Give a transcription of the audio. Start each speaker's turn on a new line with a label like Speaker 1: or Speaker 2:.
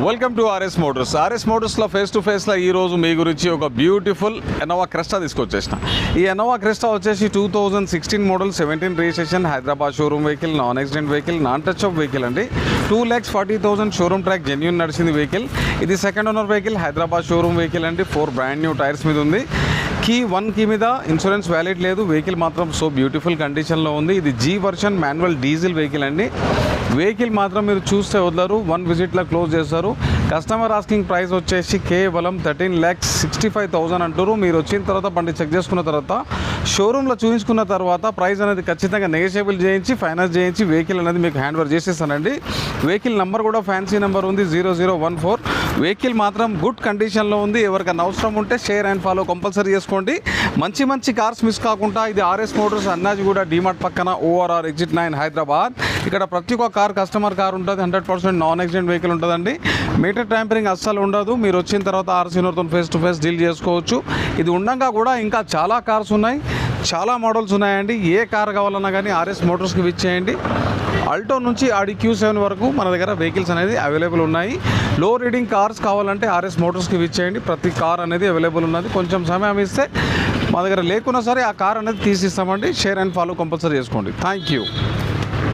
Speaker 1: Welcome to RS motors. RS మోటార్స్లో face to ఫేస్లో ఈరోజు మీ గురించి ఒక బ్యూటిఫుల్ ఎనోవా క్రెస్టా తీసుకొచ్చేసిన. ఈ ఎనోవా క్రెస్టా వచ్చేసి 2016 model, 17 registration, Hyderabad showroom vehicle, non accident vehicle, non touch up vehicle అండి. 2,40,000 షోరూమ్ ట్రాక్ జెన్యూన్ నడిచింది వెహికల్. ఇది second owner vehicle, Hyderabad showroom vehicle అండి. 4 బ్రాండ్ న్యూ టైర్స్ మీద ఉంది. వన్ కీ మీద ఇన్సూరెన్స్ వ్యాలిడ్ లేదు. వెహికల్ మాత్రం సో బ్యూటిఫుల్ కండిషన్లో ఉంది. ఇది G version manual diesel vehicle అండి. వెహికల్ మాత్రం మీరు చూస్తే వదలరు, 1 విజిట్లో క్లోజ్ చేస్తారు. కస్టమర్ ఆస్కింగ్ ప్రైస్ వచ్చేసి కేవలం 13,65,000 అంటారు. మీరు వచ్చిన తర్వాత బండి చెక్ చేసుకున్న తర్వాత షోరూంలో చూపించుకున్న తర్వాత ప్రైస్ అనేది ఖచ్చితంగా నెగోషియబుల్ చేయించి ఫైనాన్స్ చేయించి వెహికల్ అనేది మీకు హ్యాండ్ ఓవర్ చేసేస్తానండి. వెహికల్ నెంబర్ కూడా ఫ్యాన్సీ నెంబర్ ఉంది, 0014. వెహికల్ మాత్రం గుడ్ కండిషన్లో ఉంది. ఎవరికైనా అవసరం ఉంటే షేర్ అండ్ ఫాలో కంపల్సరీ చేసుకోండి. మంచి మంచి కార్స్ మిస్ కాకుండా. ఇది ఆర్ఎస్ మోటార్స్, అన్నాజిగూడ డిమార్ట్ పక్కన, ORR ఎగ్జిట్ 9 హైదరాబాద్. ఇక్కడ ప్రతి ఒక్క కార్ కస్టమర్ కార్ ఉంటుంది. 100% నాన్ యాక్సిడెంట్ వెహికల్ ఉంటుందండి. మీటర్ ట్యాంపరింగ్ అస్సలు ఉండదు. మీరు వచ్చిన తర్వాత ఆర్సీనర్తో ఫేస్ టు ఫేస్ డీల్ చేసుకోవచ్చు. ఇది ఉండగా కూడా ఇంకా చాలా కార్స్ ఉన్నాయి, చాలా మోడల్స్ ఉన్నాయండి. ఏ కార్ కావాలన్నా కానీ ఆర్ఎస్ మోటార్స్కి విజిట్ చేయండి. ఆల్టో నుంచి ఆడి Q7 వరకు మన దగ్గర వెహికల్స్ అనేది అవైలబుల్ ఉన్నాయి. లో రీడింగ్ కార్స్ కావాలంటే ఆర్ఎస్ మోటార్స్కి విజిట్ చేయండి. ప్రతి కార్ అనేది అవైలబుల్ ఉన్నది. కొంచెం సమయం ఇస్తే మా దగ్గర లేకున్నా సరే ఆ కార్ అనేది తీసిస్తామండి. షేర్ అండ్ ఫాలో కంపల్సరీ చేసుకోండి. Thank you.